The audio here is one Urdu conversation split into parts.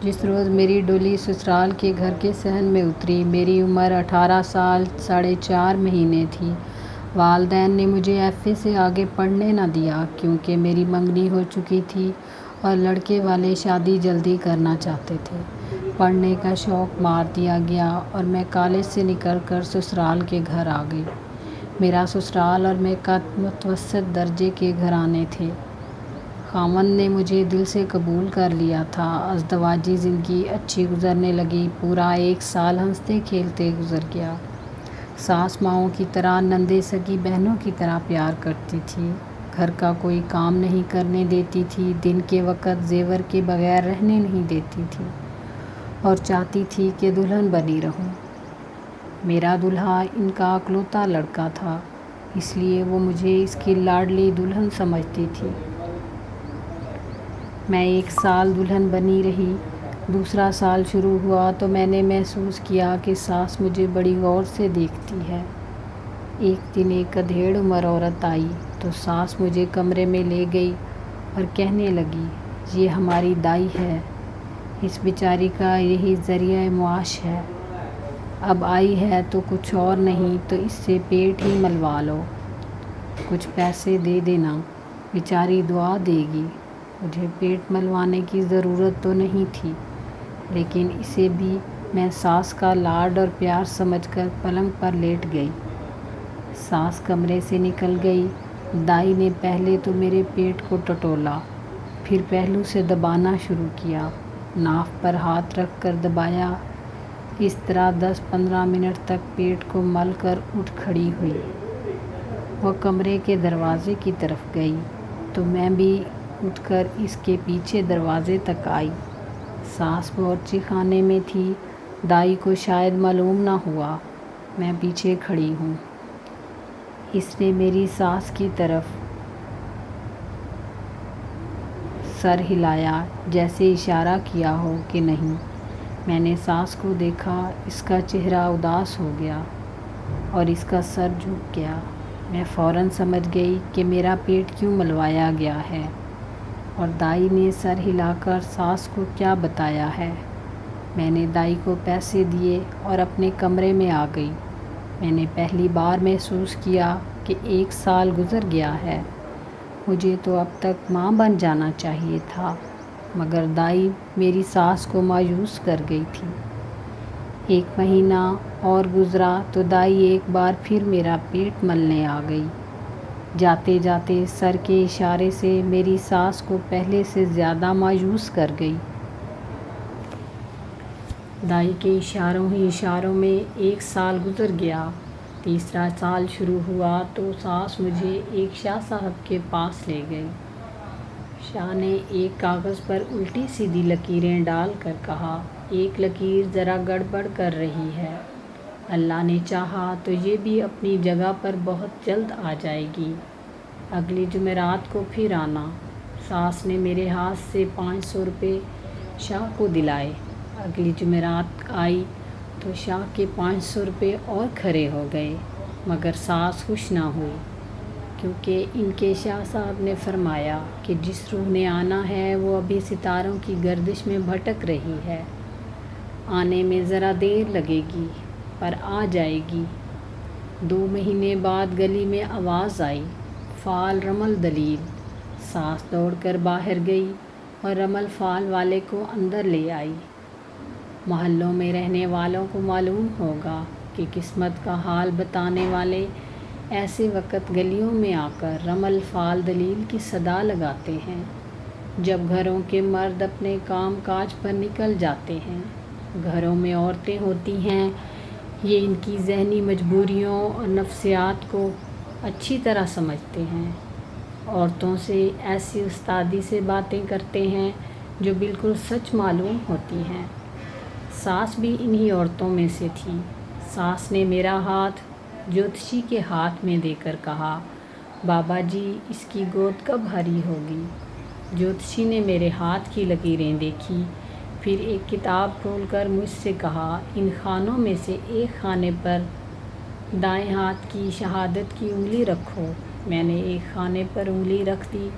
جس روز میری ڈولی سسرال کے گھر کے صحن میں اتری، میری عمر 18 سال 4.5 مہینے تھی۔ والدین نے مجھے ایف اے سے آگے پڑھنے نہ دیا کیونکہ میری منگنی ہو چکی تھی اور لڑکے والے شادی جلدی کرنا چاہتے تھے۔ پڑھنے کا شوق مار دیا گیا اور میں کالج سے نکل کر سسرال کے گھر آ گئی۔ میرا سسرال اور میں کا متوسط درجے کے گھرانے تھے۔ خاوند نے مجھے دل سے قبول کر لیا تھا۔ ازدواجی زندگی اچھی گزرنے لگی۔ پورا 1 سال ہنستے کھیلتے گزر گیا۔ ساس ماؤں کی طرح، نندیں سگی بہنوں کی طرح پیار کرتی تھی۔ گھر کا کوئی کام نہیں کرنے دیتی تھی۔ دن کے وقت زیور کے بغیر رہنے نہیں دیتی تھی اور چاہتی تھی کہ دلہن بنی رہوں۔ میرا دولہا ان کا اکلوتا لڑکا تھا، اس لیے وہ مجھے اس کی لاڈلی دلہن سمجھتی تھی۔ میں 1 سال دلہن بنی رہی۔ دوسرا سال شروع ہوا تو میں نے محسوس کیا کہ ساس مجھے بڑی غور سے دیکھتی ہے۔ ایک دن ایک ادھیڑ عمر عورت آئی تو ساس مجھے کمرے میں لے گئی اور کہنے لگی، یہ ہماری دائی ہے، اس بیچاری کا یہی ذریعہ معاش ہے۔ اب آئی ہے تو کچھ اور نہیں تو اس سے پیٹ ہی ملوا لو، کچھ پیسے دے دینا، بیچاری دعا دے گی۔ مجھے پیٹ ملوانے کی ضرورت تو نہیں تھی، لیکن اسے بھی میں ساس کا لاڈ اور پیار سمجھ کر پلنگ پر لیٹ گئی۔ ساس کمرے سے نکل گئی۔ دائی نے پہلے تو میرے پیٹ کو ٹٹولا، پھر پہلو سے دبانا شروع کیا، ناف پر ہاتھ رکھ کر دبایا۔ اس طرح 10-15 منٹ تک پیٹ کو مل کر اٹھ کھڑی ہوئی۔ وہ کمرے کے دروازے کی طرف گئی تو میں بھی اٹھ کر اس کے پیچھے دروازے تک آئی۔ ساس باورچی خانے میں تھی۔ دائی کو شاید معلوم نہ ہوا میں پیچھے کھڑی ہوں۔ اس نے میری ساس کی طرف سر ہلایا جیسے اشارہ کیا ہو کہ نہیں۔ میں نے ساس کو دیکھا، اس کا چہرہ اداس ہو گیا اور اس کا سر جھک گیا۔ میں فوراً سمجھ گئی کہ میرا پیٹ کیوں ملوایا گیا ہے اور دائی نے سر ہلا کر ساس کو کیا بتایا ہے۔ میں نے دائی کو پیسے دیے اور اپنے کمرے میں آ گئی۔ میں نے پہلی بار محسوس کیا کہ 1 سال گزر گیا ہے۔ مجھے تو اب تک ماں بن جانا چاہیے تھا، مگر دائی میری ساس کو مایوس کر گئی تھی۔ 1 مہینہ اور گزرا تو دائی ایک بار پھر میرا پیٹ ملنے آ گئی۔ جاتے جاتے سر کے اشارے سے میری ساس کو پہلے سے زیادہ مایوس کر گئی۔ دائی کے اشاروں ہی اشاروں میں 1 سال گزر گیا۔ تیسرا سال شروع ہوا تو ساس مجھے ایک شاہ صاحب کے پاس لے گئی۔ شاہ نے ایک کاغذ پر الٹی سیدھی لکیریں ڈال کر کہا، ایک لکیر ذرا گڑبڑ کر رہی ہے، اللہ نے چاہا تو یہ بھی اپنی جگہ پر بہت جلد آ جائے گی، اگلی جمعرات کو پھر آنا۔ ساس نے میرے ہاتھ سے 500 روپے شاہ کو دلائے۔ اگلی جمعرات آئی تو شاہ کے 500 روپے اور کھرے ہو گئے، مگر ساس خوش نہ ہوئی، کیونکہ ان کے شاہ صاحب نے فرمایا کہ جس روح نے آنا ہے وہ ابھی ستاروں کی گردش میں بھٹک رہی ہے، آنے میں ذرا دیر لگے گی پر آ جائے گی۔ 2 مہینے بعد گلی میں آواز آئی، فال رمل دلیل۔ ساس دوڑ کر باہر گئی اور رمل فال والے کو اندر لے آئی۔ محلوں میں رہنے والوں کو معلوم ہوگا کہ قسمت کا حال بتانے والے ایسے وقت گلیوں میں آ کر رمل فال دلیل کی صدا لگاتے ہیں جب گھروں کے مرد اپنے کام کاج پر نکل جاتے ہیں۔ گھروں میں عورتیں ہوتی ہیں، یہ ان کی ذہنی مجبوریوں اور نفسیات کو اچھی طرح سمجھتے ہیں۔ عورتوں سے ایسی استادی سے باتیں کرتے ہیں جو بالکل سچ معلوم ہوتی ہیں۔ ساس بھی انہی عورتوں میں سے تھی۔ ساس نے میرا ہاتھ جوتشی کے ہاتھ میں دے کر کہا، بابا جی اس کی گود کب بھری ہوگی؟ جوتشی نے میرے ہاتھ کی لکیریں دیکھی، پھر ایک کتاب کھول کر مجھ سے کہا، ان خانوں میں سے ایک خانے پر دائیں ہاتھ کی شہادت کی انگلی رکھو۔ میں نے ایک خانے پر انگلی رکھ دی۔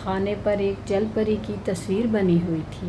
خانے پر ایک جل پری کی تصویر بنی ہوئی تھی۔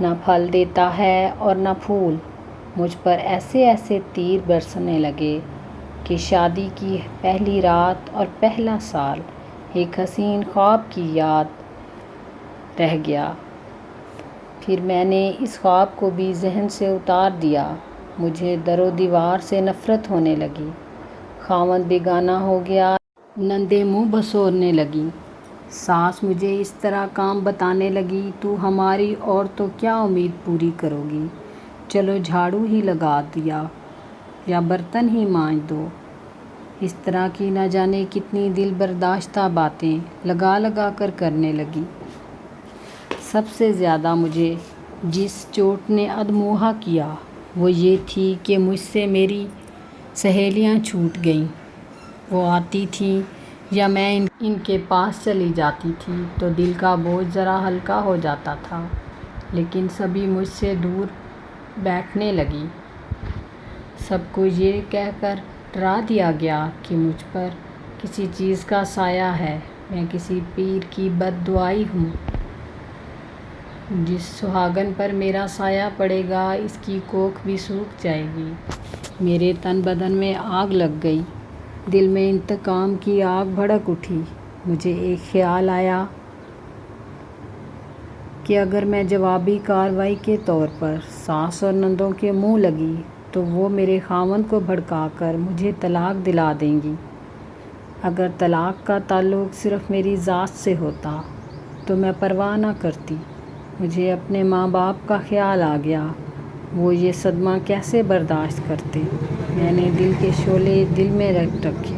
نہ پھل دیتا ہے اور نہ پھول۔ مجھ پر ایسے ایسے تیر برسنے لگے کہ شادی کی پہلی رات اور پہلا سال ایک حسین خواب کی یاد رہ گیا۔ پھر میں نے اس خواب کو بھی ذہن سے اتار دیا۔ مجھے در و دیوار سے نفرت ہونے لگی۔ خاوند بیگانہ ہو گیا، نندیں منہ بسورنے لگیں۔ ساس مجھے اس طرح کام بتانے لگی، تو ہماری اور تو کیا امید پوری کرو گی؟ چلو جھاڑو ہی لگا دیا یا برتن ہی مانجھ دو۔ اس طرح کی نہ جانے کتنی دل برداشتہ باتیں لگا لگا کر کرنے لگی۔ سب سے زیادہ مجھے جس چوٹ نے ادموہا کیا وہ یہ تھی کہ مجھ سے میری سہیلیاں چھوٹ گئیں۔ وہ آتی تھیں یا میں ان کے پاس چلی جاتی تھی تو دل کا بوجھ ذرا ہلکا ہو جاتا تھا، لیکن سبھی مجھ سے دور بیٹھنے لگی۔ سب کو یہ کہہ کر ڈرا دیا گیا کہ مجھ پر کسی چیز کا سایہ ہے، میں کسی پیر کی بد دعائی ہوں۔ جس سہاگن پر میرا سایہ پڑے گا اس کی کوکھ بھی سوکھ جائے گی۔ میرے تن بدن میں آگ لگ گئی، دل میں انتقام کی آگ بھڑک اٹھی۔ مجھے ایک خیال آیا کہ اگر میں جوابی کارروائی کے طور پر ساس اور نندوں کے منہ لگی تو وہ میرے خاوند کو بھڑکا کر مجھے طلاق دلا دیں گی۔ اگر طلاق کا تعلق صرف میری ذات سے ہوتا تو میں پرواہ نہ کرتی۔ مجھے اپنے ماں باپ کا خیال آ گیا، وہ یہ صدمہ کیسے برداشت کرتے۔ میں نے دل کے شعلے دل میں رکھے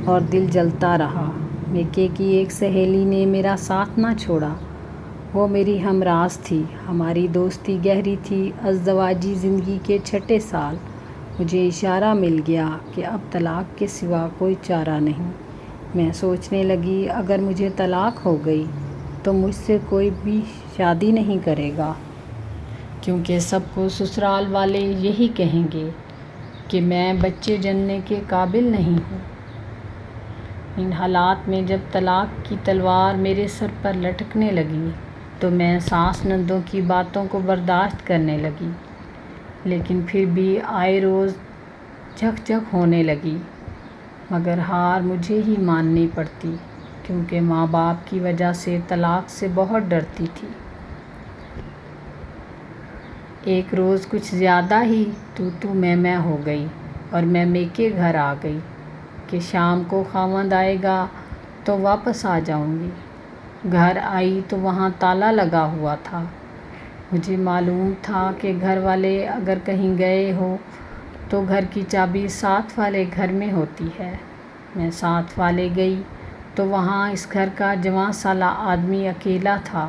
اور دل جلتا رہا۔ میکے کی ایک سہیلی نے میرا ساتھ نہ چھوڑا، وہ میری ہمراز تھی، ہماری دوستی گہری تھی۔ ازدواجی زندگی کے چھٹے سال مجھے اشارہ مل گیا کہ اب طلاق کے سوا کوئی چارہ نہیں۔ میں سوچنے لگی اگر مجھے طلاق ہو گئی تو مجھ سے کوئی بھی شادی نہیں کرے گا، کیونکہ سب کو سسرال والے یہی کہیں گے کہ میں بچے جننے کے قابل نہیں ہوں۔ ان حالات میں جب طلاق کی تلوار میرے سر پر لٹکنے لگی تو میں ساس نندوں کی باتوں کو برداشت کرنے لگی، لیکن پھر بھی آئے روز جھک جھک ہونے لگی، مگر ہار مجھے ہی ماننی پڑتی، کیونکہ ماں باپ کی وجہ سے طلاق سے بہت ڈرتی تھی۔ ایک روز کچھ زیادہ ہی تو میں ہو گئی اور میں میکے گھر آ گئی کہ شام کو خاوند آئے گا تو واپس آ جاؤں گی۔ گھر آئی تو وہاں تالا لگا ہوا تھا۔ مجھے معلوم تھا کہ گھر والے اگر کہیں گئے ہو تو گھر کی چابی ساتھ والے گھر میں ہوتی ہے۔ میں ساتھ والے گئی تو وہاں اس گھر کا جوان سالہ آدمی اکیلا تھا۔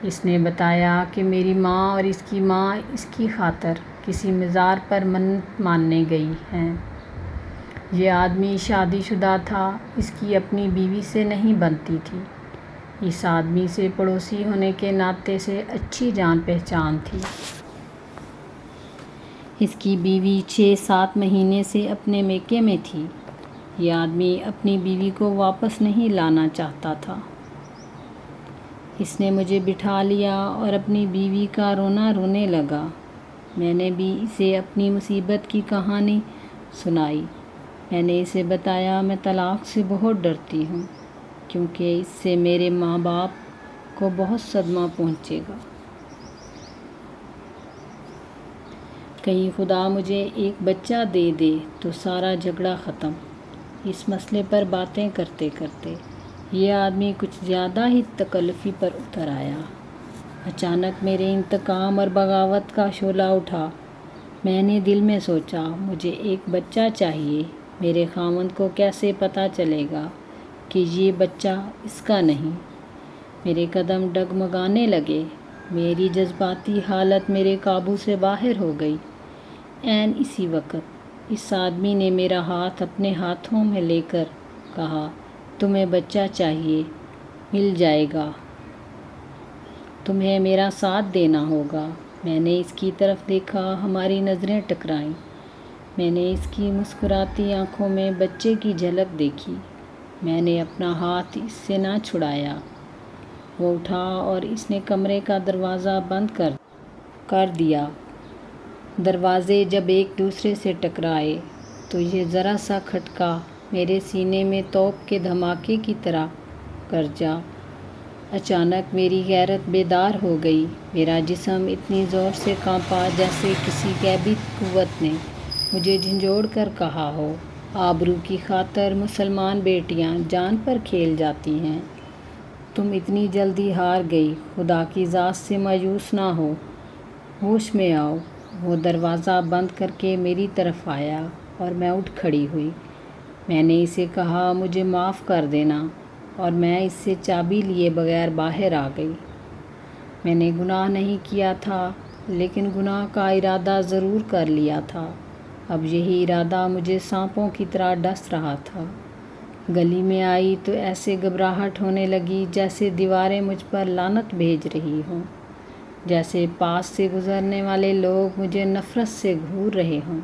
اس نے بتایا کہ میری ماں اور اس کی ماں اس کی خاطر کسی مزار پر منت ماننے گئی ہیں۔ یہ آدمی شادی شدہ تھا، اس کی اپنی بیوی سے نہیں بنتی تھی۔ اس آدمی سے پڑوسی ہونے کے ناطے سے اچھی جان پہچان تھی۔ اس کی بیوی 6-7 مہینے سے اپنے میکے میں تھی۔ یہ آدمی اپنی بیوی کو واپس نہیں لانا چاہتا تھا۔ اس نے مجھے بٹھا لیا اور اپنی بیوی کا رونا رونے لگا۔ میں نے بھی اسے اپنی مصیبت کی کہانی سنائی۔ میں نے اسے بتایا میں طلاق سے بہت ڈرتی ہوں، کیونکہ اس سے میرے ماں باپ کو بہت صدمہ پہنچے گا۔ کہیں خدا مجھے ایک بچہ دے دے تو سارا جھگڑا ختم۔ اس مسئلے پر باتیں کرتے کرتے یہ آدمی کچھ زیادہ ہی تکلفی پر اتر آیا۔ اچانک میرے انتقام اور بغاوت کا شعلہ اٹھا۔ میں نے دل میں سوچا مجھے ایک بچہ چاہیے، میرے خاوند کو کیسے پتہ چلے گا کہ یہ بچہ اس کا نہیں؟ میرے قدم ڈگمگانے لگے، میری جذباتی حالت میرے قابو سے باہر ہو گئی۔ عین اسی وقت اس آدمی نے میرا ہاتھ اپنے ہاتھوں میں لے کر کہا، تمہیں بچہ چاہیے، مل جائے گا، تمہیں میرا ساتھ دینا ہوگا۔ میں نے اس کی طرف دیکھا، ہماری نظریں ٹکرائیں۔ میں نے اس کی مسکراتی آنکھوں میں بچے کی جھلک دیکھی۔ میں نے اپنا ہاتھ اس سے نہ چھڑایا، وہ اٹھا اور اس نے کمرے کا دروازہ بند کر دیا۔ دروازے جب ایک دوسرے سے ٹکرائے تو یہ ذرا سا کھٹکا میرے سینے میں توپ کے دھماکے کی طرح گرجا۔ اچانک میری غیرت بیدار ہو گئی۔ میرا جسم اتنی زور سے کانپا جیسے کسی غیبی قوت نے مجھے جھنجھوڑ کر کہا ہو، آبرو کی خاطر مسلمان بیٹیاں جان پر کھیل جاتی ہیں۔ تم اتنی جلدی ہار گئی، خدا کی ذات سے مایوس نہ ہو، ہوش میں آؤ۔ وہ دروازہ بند کر کے میری طرف آیا اور میں اٹھ کھڑی ہوئی۔ میں نے اسے کہا مجھے معاف کر دینا، اور میں اس سے چابی لیے بغیر باہر آ گئی۔ میں نے گناہ نہیں کیا تھا، لیکن گناہ کا ارادہ ضرور کر لیا تھا۔ اب یہی ارادہ مجھے سانپوں کی طرح ڈس رہا تھا۔ گلی میں آئی تو ایسے گھبراہٹ ہونے لگی جیسے دیواریں مجھ پر لعنت بھیج رہی ہوں، جیسے پاس سے گزرنے والے لوگ مجھے نفرت سے گھور رہے ہوں۔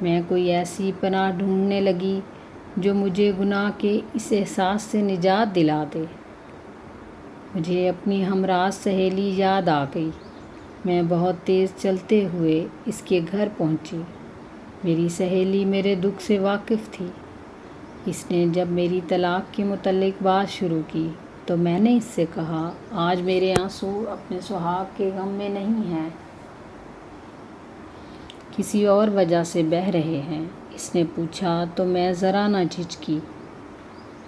میں کوئی ایسی پناہ ڈھونڈنے لگی جو مجھے گناہ کے اس احساس سے نجات دلا دے۔ مجھے اپنی ہمراز سہیلی یاد آ گئی۔ میں بہت تیز چلتے ہوئے اس کے گھر پہنچی۔ میری سہیلی میرے دکھ سے واقف تھی۔ اس نے جب میری طلاق کے متعلق بات شروع کی تو میں نے اس سے کہا، آج میرے آنسو اپنے سہاگ کے غم میں نہیں ہیں، کسی اور وجہ سے بہہ رہے ہیں۔ اس نے پوچھا تو میں ذرا نہ جھجکی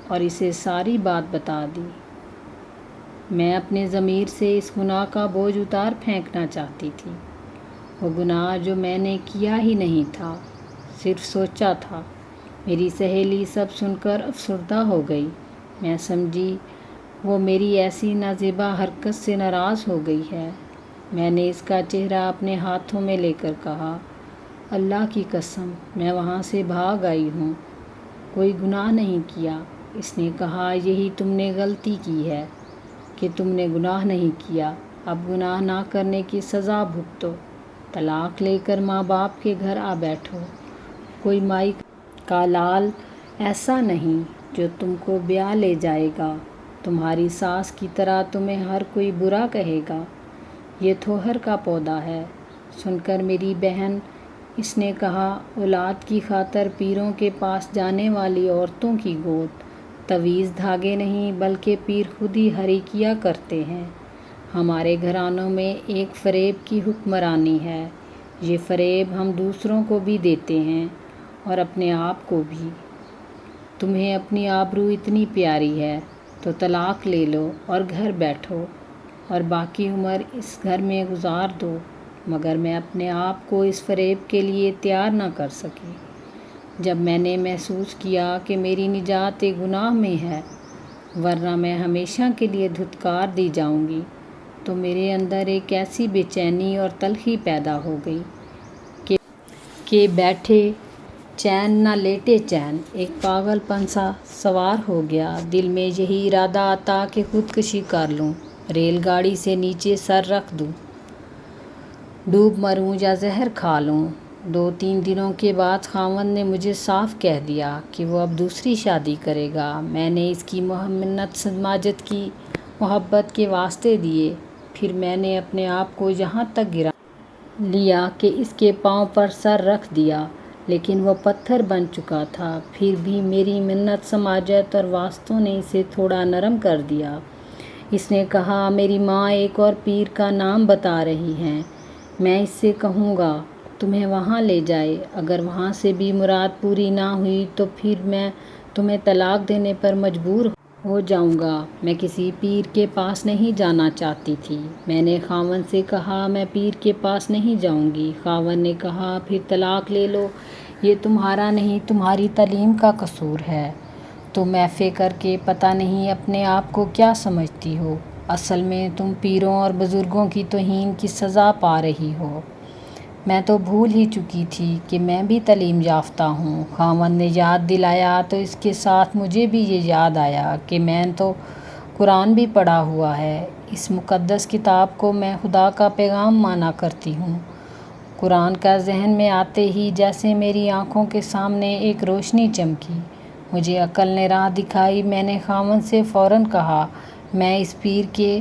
اور اسے ساری بات بتا دی۔ میں اپنے ضمیر سے اس گناہ کا بوجھ اتار پھینکنا چاہتی تھی، وہ گناہ جو میں نے کیا ہی نہیں تھا، صرف سوچا تھا۔ میری سہیلی سب سن کر افسردہ ہو گئی۔ میں سمجھی وہ میری ایسی نازیبا حرکت سے ناراض ہو گئی ہے۔ میں نے اس کا چہرہ اپنے ہاتھوں میں لے کر کہا، اللہ کی قسم میں وہاں سے بھاگ آئی ہوں، کوئی گناہ نہیں کیا۔ اس نے کہا، یہی تم نے غلطی کی ہے کہ تم نے گناہ نہیں کیا، اب گناہ نہ کرنے کی سزا بھگتو۔ طلاق لے کر ماں باپ کے گھر آ بیٹھو۔ کوئی مائی کا لال ایسا نہیں جو تم کو بیاہ لے جائے گا، تمہاری ساس کی طرح تمہیں ہر کوئی برا کہے گا، یہ تھوہر کا پودا ہے۔ سن کر میری بہن اس نے کہا، اولاد کی خاطر پیروں کے پاس جانے والی عورتوں کی گود تویز دھاگے نہیں بلکہ پیر خود ہی ہری کیا کرتے ہیں۔ ہمارے گھرانوں میں ایک فریب کی حکمرانی ہے، یہ فریب ہم دوسروں کو بھی دیتے ہیں اور اپنے آپ کو بھی۔ تمہیں اپنی آبرو اتنی پیاری ہے تو طلاق لے لو اور گھر بیٹھو اور باقی عمر اس گھر میں گزار دو۔ مگر میں اپنے آپ کو اس فریب کے لیے تیار نہ کر سکی۔ جب میں نے محسوس کیا کہ میری نجات ایک گناہ میں ہے ورنہ میں ہمیشہ کے لیے دھتکار دی جاؤں گی، تو میرے اندر ایک ایسی بے چینی اور تلخی پیدا ہو گئی کہ بیٹھے چین نہ لیٹے چین، ایک پاگل پن سا سوار ہو گیا۔ دل میں یہی ارادہ آتا کہ خودکشی کر لوں، ریل گاڑی سے نیچے سر رکھ دوں، ڈوب مروں یا زہر کھا لوں۔ 2-3 دنوں کے بعد خاوند نے مجھے صاف کہہ دیا کہ وہ اب دوسری شادی کرے گا۔ میں نے اس کی منت سماجت کی، محبت کے واسطے دیے، پھر میں نے اپنے آپ کو یہاں تک گرا لیا کہ اس کے پاؤں پر سر رکھ دیا، لیکن وہ پتھر بن چکا تھا۔ پھر بھی میری منت سماجت اور واسطوں نے اسے تھوڑا نرم کر دیا۔ اس نے کہا، میری ماں ایک اور پیر کا نام بتا رہی ہیں، میں اس سے کہوں گا تمہیں وہاں لے جائے، اگر وہاں سے بھی مراد پوری نہ ہوئی تو پھر میں تمہیں طلاق دینے پر مجبور ہو جاؤں گا۔ میں کسی پیر کے پاس نہیں جانا چاہتی تھی۔ میں نے خاوند سے کہا، میں پیر کے پاس نہیں جاؤں گی۔ خاوند نے کہا، پھر طلاق لے لو، یہ تمہارا نہیں تمہاری تعلیم کا قصور ہے، تم ایف اے کر کے پتہ نہیں اپنے آپ کو کیا سمجھتی ہو، اصل میں تم پیروں اور بزرگوں کی توہین کی سزا پا رہی ہو۔ میں تو بھول ہی چکی تھی کہ میں بھی تعلیم یافتہ ہوں۔ خاوند نے یاد دلایا تو اس کے ساتھ مجھے بھی یہ یاد آیا کہ میں تو قرآن بھی پڑھا ہوا ہے، اس مقدس کتاب کو میں خدا کا پیغام مانا کرتی ہوں۔ قرآن کا ذہن میں آتے ہی جیسے میری آنکھوں کے سامنے ایک روشنی چمکی، مجھے عقل نے راہ دکھائی۔ میں نے خاوند سے فوراً کہا، میں اس پیر کے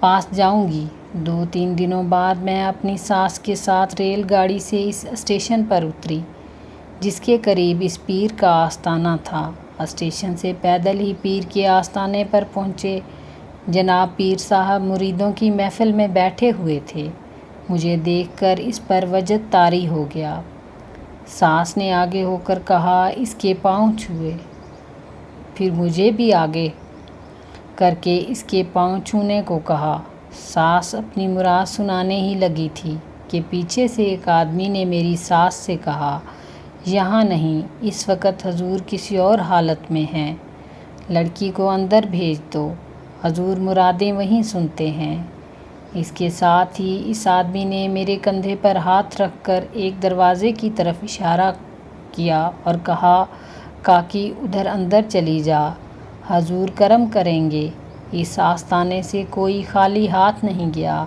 پاس جاؤں گی۔ 2-3 دنوں بعد میں اپنی ساس کے ساتھ ریل گاڑی سے اس اسٹیشن پر اتری جس کے قریب اس پیر کا آستانہ تھا۔ اسٹیشن سے پیدل ہی پیر کے آستانے پر پہنچے۔ جناب پیر صاحب مریدوں کی محفل میں بیٹھے ہوئے تھے۔ مجھے دیکھ کر اس پر وجد طاری ہو گیا۔ ساس نے آگے ہو کر کہا، اس کے پاؤں چھوئے۔ پھر مجھے بھی آگے کر کے اس کے پاؤں چھونے کو کہا۔ ساس اپنی مراد سنانے ہی لگی تھی کہ پیچھے سے ایک آدمی نے میری ساس سے کہا، یہاں نہیں، اس وقت حضور کسی اور حالت میں ہیں، لڑکی کو اندر بھیج دو، حضور مرادیں وہیں سنتے ہیں۔ اس کے ساتھ ہی اس آدمی نے میرے کندھے پر ہاتھ رکھ کر ایک دروازے کی طرف اشارہ کیا اور کہا، کاکی ادھر اندر چلی جا، حضور کرم کریں گے۔ اس آستانے سے کوئی خالی ہاتھ نہیں گیا۔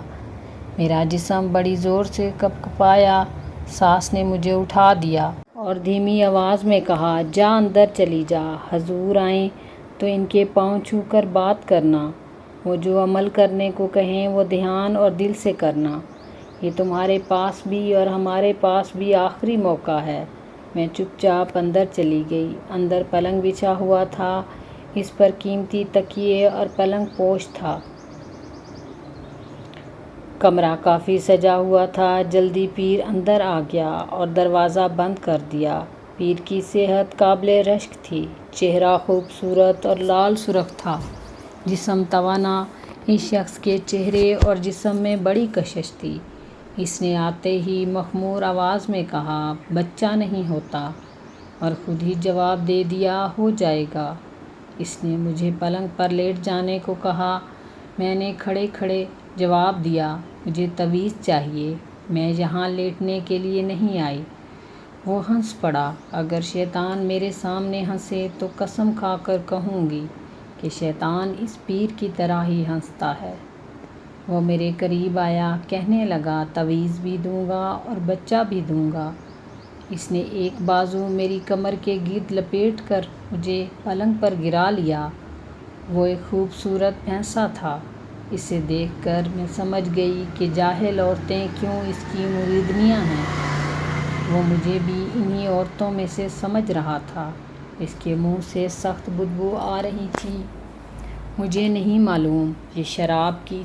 میرا جسم بڑی زور سے کپکپایا۔ ساس نے مجھے اٹھا دیا اور دھیمی آواز میں کہا، جا اندر چلی جا، حضور آئیں تو ان کے پاؤں چھو کر بات کرنا، وہ جو عمل کرنے کو کہیں وہ دھیان اور دل سے کرنا، یہ تمہارے پاس بھی اور ہمارے پاس بھی آخری موقع ہے۔ میں چپ چاپ اندر چلی گئی۔ اندر پلنگ بچھا ہوا تھا، اس پر قیمتی تکیے اور پلنگ پوش تھا۔ کمرہ کافی سجا ہوا تھا۔ جلدی پیر اندر آ گیا اور دروازہ بند کر دیا۔ پیر کی صحت قابل رشک تھی، چہرہ خوبصورت اور لال سرخ تھا، جسم توانا۔ اس شخص کے چہرے اور جسم میں بڑی کشش تھی۔ اس نے آتے ہی مخمور آواز میں کہا، بچہ نہیں ہوتا، اور خود ہی جواب دے دیا، ہو جائے گا۔ اس نے مجھے پلنگ پر لیٹ جانے کو کہا۔ میں نے کھڑے کھڑے جواب دیا، مجھے تعویذ چاہیے، میں یہاں لیٹنے کے لیے نہیں آئی۔ وہ ہنس پڑا۔ اگر شیطان میرے سامنے ہنسے تو قسم کھا کر کہوں گی کہ شیطان اس پیر کی طرح ہی ہنستا ہے۔ وہ میرے قریب آیا، کہنے لگا، تعویذ بھی دوں گا اور بچہ بھی دوں گا۔ اس نے ایک بازو میری کمر کے گرد لپیٹ کر مجھے پلنگ پر گرا لیا۔ وہ ایک خوبصورت بھینسا تھا۔ اسے دیکھ کر میں سمجھ گئی کہ جاہل عورتیں کیوں اس کی مریدنیاں ہیں۔ وہ مجھے بھی انہی عورتوں میں سے سمجھ رہا تھا۔ اس کے منہ سے سخت بدبو آ رہی تھی۔ مجھے نہیں معلوم یہ شراب کی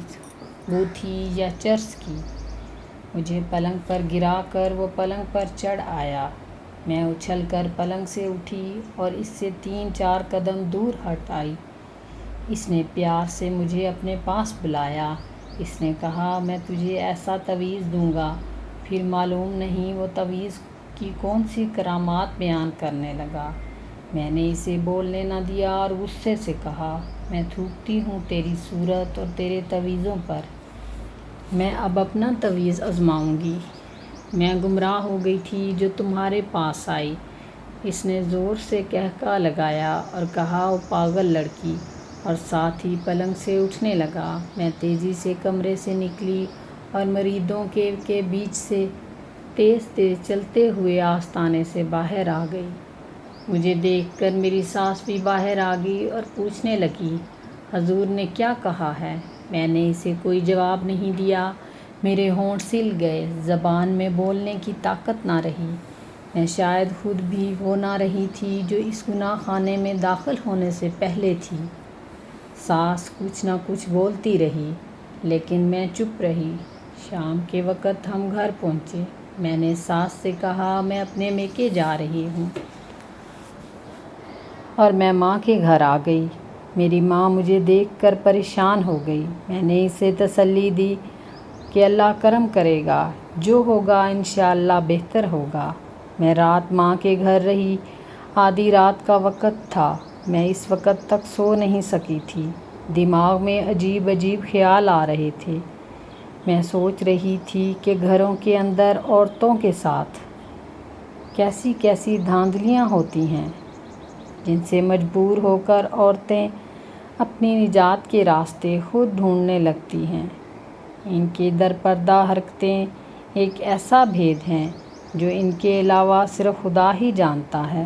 بو تھی یا چرس کی۔ مجھے پلنگ پر گرا کر وہ پلنگ پر چڑھ آیا۔ میں اچھل کر پلنگ سے اٹھی اور اس سے 3-4 قدم دور ہٹ آئی۔ اس نے پیار سے مجھے اپنے پاس بلایا۔ اس نے کہا، میں تجھے ایسا تعویذ دوں گا۔ پھر معلوم نہیں وہ تعویذ کی کون سی کرامات بیان کرنے لگا۔ میں نے اسے بولنے نہ دیا اور غصے سے کہا، میں تھوکتی ہوں تیری صورت اور تیرے تعویذوں پر۔ میں اب اپنا تعویذ آزماؤں گی۔ میں گمراہ ہو گئی تھی جو تمہارے پاس آئی۔ اس نے زور سے قہقہہ لگایا اور کہا، او پاگل لڑکی، اور ساتھ ہی پلنگ سے اٹھنے لگا۔ میں تیزی سے کمرے سے نکلی اور مریدوں کے بیچ سے تیز تیز چلتے ہوئے آستانے سے باہر آ گئی۔ مجھے دیکھ کر میری ساس بھی باہر آ گئی اور پوچھنے لگی، حضور نے کیا کہا ہے؟ میں نے اسے کوئی جواب نہیں دیا۔ میرے ہونٹ سل گئے، زبان میں بولنے کی طاقت نہ رہی۔ میں شاید خود بھی وہ نہ رہی تھی جو اس گناہ خانے میں داخل ہونے سے پہلے تھی۔ ساس کچھ نہ کچھ بولتی رہی، لیکن میں چپ رہی۔ شام کے وقت ہم گھر پہنچے۔ میں نے ساس سے کہا، میں اپنے میکے جا رہی ہوں اور میں ماں کے گھر آ گئی۔ میری ماں مجھے دیکھ کر پریشان ہو گئی۔ میں نے اسے تسلی دی کہ اللہ کرم کرے گا، جو ہوگا انشاءاللہ بہتر ہوگا۔ میں رات ماں کے گھر رہی۔ آدھی رات کا وقت تھا۔ میں اس وقت تک سو نہیں سکی تھی۔ دماغ میں عجیب عجیب خیال آ رہے تھے۔ میں سوچ رہی تھی کہ گھروں کے اندر عورتوں کے ساتھ کیسی کیسی دھاندلیاں ہوتی ہیں، جن سے مجبور ہو کر عورتیں اپنی نجات کے راستے خود ڈھونڈنے لگتی ہیں۔ ان کی درپردہ حرکتیں ایک ایسا بھید ہیں جو ان کے علاوہ صرف خدا ہی جانتا ہے۔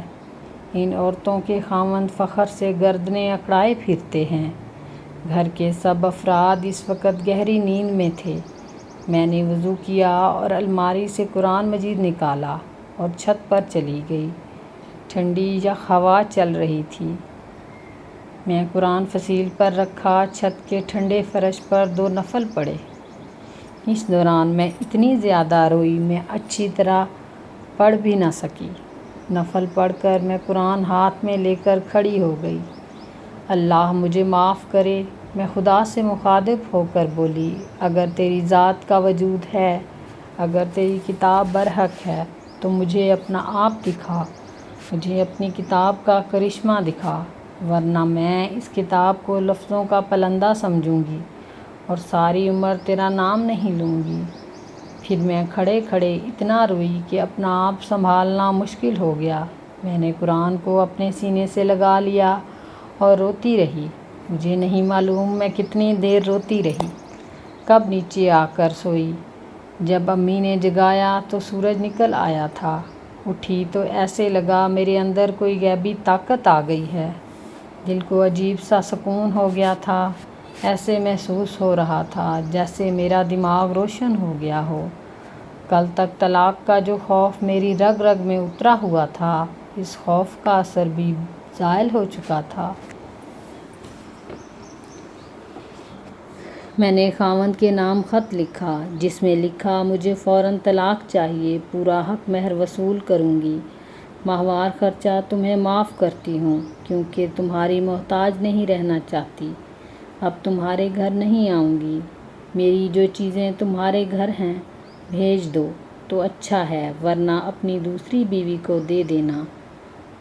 ان عورتوں کے خاوند فخر سے گردنیں اکڑائے پھرتے ہیں۔ گھر کے سب افراد اس وقت گہری نیند میں تھے۔ میں نے وضو کیا اور الماری سے قرآن مجید نکالا اور چھت پر چلی گئی۔ ٹھنڈی یخ ہوا چل رہی تھی۔ میں قرآن فصیل پر رکھا، چھت کے ٹھنڈے فرش پر 2 نفل پڑھے۔ اس دوران میں اتنی زیادہ روئی میں اچھی طرح پڑھ بھی نہ سکی۔ نفل پڑھ کر میں قرآن ہاتھ میں لے کر کھڑی ہو گئی۔ اللہ مجھے معاف کرے، میں خدا سے مخاطب ہو کر بولی، اگر تیری ذات کا وجود ہے، اگر تیری کتاب برحق ہے تو مجھے اپنا آپ دکھا، مجھے اپنی کتاب کا کرشمہ دکھا، ورنہ میں اس کتاب کو لفظوں کا پلندہ سمجھوں گی اور ساری عمر تیرا نام نہیں لوں گی۔ پھر میں کھڑے کھڑے اتنا روئی کہ اپنا آپ سنبھالنا مشکل ہو گیا۔ میں نے قرآن کو اپنے سینے سے لگا لیا اور روتی رہی۔ مجھے نہیں معلوم میں کتنی دیر روتی رہی، کب نیچے آ کر سوئی۔ جب امی نے جگایا تو سورج نکل آیا تھا۔ اٹھی تو ایسے لگا میرے اندر کوئی غیبی طاقت آ گئی ہے۔ دل کو عجیب سا سکون ہو گیا تھا۔ ایسے محسوس ہو رہا تھا جیسے میرا دماغ روشن ہو گیا ہو۔ کل تک طلاق کا جو خوف میری رگ رگ میں اترا ہوا تھا، اس خوف کا اثر بھی زائل ہو چکا تھا۔ میں نے خاوند کے نام خط لکھا، جس میں لکھا مجھے فوراً طلاق چاہیے، پورا حق مہر وصول کروں گی، ماہوار خرچہ تمہیں معاف کرتی ہوں کیونکہ تمہاری محتاج نہیں رہنا چاہتی۔ اب تمہارے گھر نہیں آؤں گی۔ میری جو چیزیں تمہارے گھر ہیں بھیج دو تو اچھا ہے، ورنہ اپنی دوسری بیوی کو دے دینا۔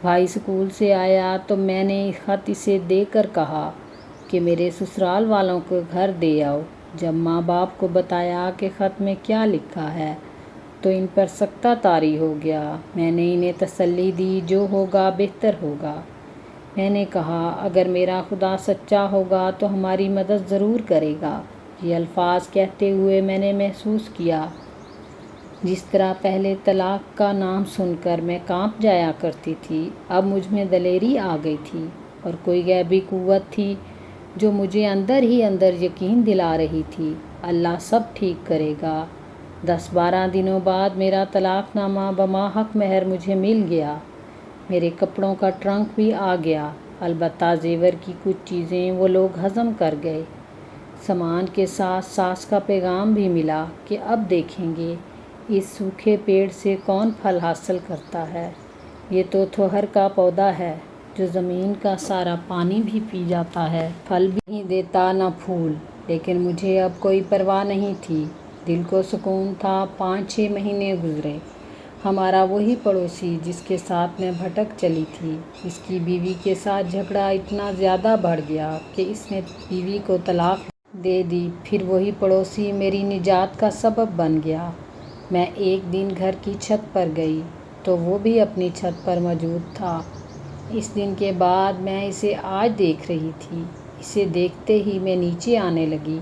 بھائی اسکول سے آیا تو میں نے خط اسے دے کر کہا کہ میرے سسرال والوں کو گھر دے آؤ۔ جب ماں باپ کو بتایا کہ خط میں کیا لکھا ہے تو ان پر سکتہ طاری ہو گیا۔ میں نے انہیں تسلی دی جو ہوگا بہتر ہوگا۔ میں نے کہا اگر میرا خدا سچا ہوگا تو ہماری مدد ضرور کرے گا۔ یہ الفاظ کہتے ہوئے میں نے محسوس کیا جس طرح پہلے طلاق کا نام سن کر میں کانپ جایا کرتی تھی، اب مجھ میں دلیری آ گئی تھی اور کوئی غیبی قوت تھی جو مجھے اندر ہی اندر یقین دلا رہی تھی اللہ سب ٹھیک کرے گا۔ 10-12 دنوں بعد میرا طلاق نامہ بماحق مہر مجھے مل گیا۔ میرے کپڑوں کا ٹرنک بھی آ گیا، البتہ زیور کی کچھ چیزیں وہ لوگ ہضم کر گئے۔ سامان کے ساتھ ساس کا پیغام بھی ملا کہ اب دیکھیں گے اس سوکھے پیڑ سے کون پھل حاصل کرتا ہے۔ یہ تو تھوہر کا پودا ہے جو زمین کا سارا پانی بھی پی جاتا ہے، پھل بھی نہیں دیتا نہ پھول، لیکن مجھے اب کوئی پرواہ نہیں تھی۔ دل کو سکون تھا۔ 5-6 مہینے گزرے۔ ہمارا وہی پڑوسی جس کے ساتھ میں بھٹک چلی تھی، اس کی بیوی کے ساتھ جھگڑا اتنا زیادہ بڑھ گیا کہ اس نے بیوی کو طلاق دے دی۔ پھر وہی پڑوسی میری نجات کا سبب بن گیا۔ میں ایک دن گھر کی چھت پر گئی تو وہ بھی اپنی چھت پر موجود تھا۔ اس دن کے بعد میں اسے آج دیکھ رہی تھی۔ اسے دیکھتے ہی میں نیچے آنے لگی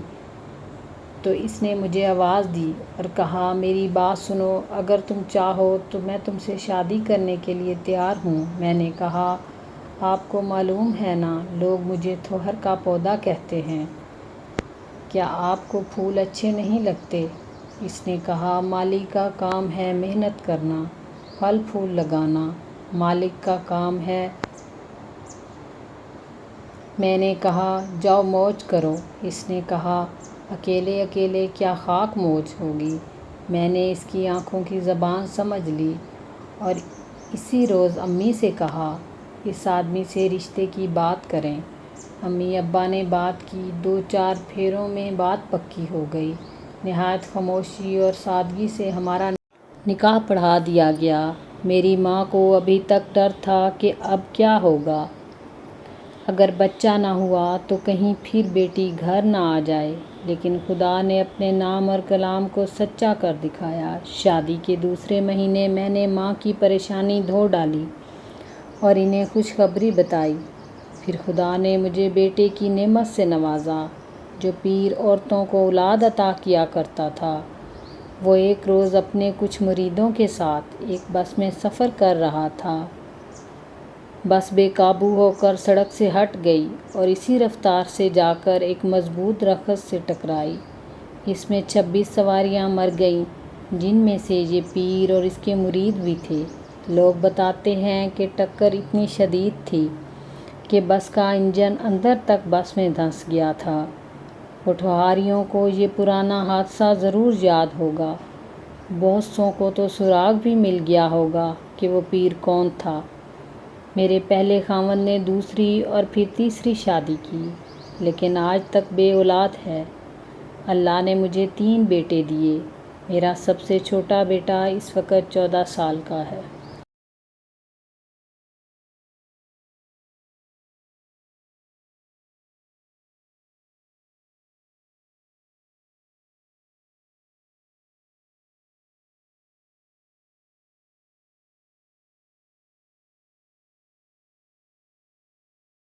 تو اس نے مجھے آواز دی اور کہا میری بات سنو، اگر تم چاہو تو میں تم سے شادی کرنے کے لیے تیار ہوں۔ میں نے کہا آپ کو معلوم ہے نا لوگ مجھے تھوہر کا پودا کہتے ہیں، کیا آپ کو پھول اچھے نہیں لگتے؟ اس نے کہا مالک کا کام ہے محنت کرنا، پھل پھول لگانا، مالک کا کام ہے۔ میں نے کہا جاؤ موج کرو۔ اس نے کہا اکیلے اکیلے کیا خاک موج ہوگی۔ میں نے اس کی آنکھوں کی زبان سمجھ لی اور اسی روز امی سے کہا اس آدمی سے رشتے کی بات کریں۔ امی ابا نے بات کی، 2-4 پھیروں میں بات پکی ہو گئی۔ نہایت خاموشی اور سادگی سے ہمارا نکاح پڑھا دیا گیا۔ میری ماں کو ابھی تک ڈر تھا کہ اب کیا ہوگا، اگر بچہ نہ ہوا تو کہیں پھر بیٹی گھر نہ آ جائے، لیکن خدا نے اپنے نام اور کلام کو سچا کر دکھایا۔ شادی کے دوسرے مہینے میں نے ماں کی پریشانی دھو ڈالی اور انہیں خوشخبری بتائی۔ پھر خدا نے مجھے بیٹے کی نعمت سے نوازا جو پیر عورتوں کو اولاد عطا کیا کرتا تھا۔ وہ ایک روز اپنے کچھ مریدوں کے ساتھ ایک بس میں سفر کر رہا تھا۔ بس بے قابو ہو کر سڑک سے ہٹ گئی اور اسی رفتار سے جا کر ایک مضبوط درخت سے ٹکرائی۔ اس میں 26 سواریاں مر گئیں، جن میں سے یہ پیر اور اس کے مرید بھی تھے۔ لوگ بتاتے ہیں کہ ٹکر اتنی شدید تھی کہ بس کا انجن اندر تک بس میں دھنس گیا تھا۔ پٹوہاریوں کو یہ پرانا حادثہ ضرور یاد ہوگا۔ بہت سوں کو تو سراغ بھی مل گیا ہوگا کہ وہ پیر کون تھا۔ میرے پہلے خاوند نے دوسری اور پھر تیسری شادی کی، لیکن آج تک بے اولاد ہے۔ اللہ نے مجھے 3 بیٹے دیے۔ میرا سب سے چھوٹا بیٹا اس وقت 14 سال کا ہے۔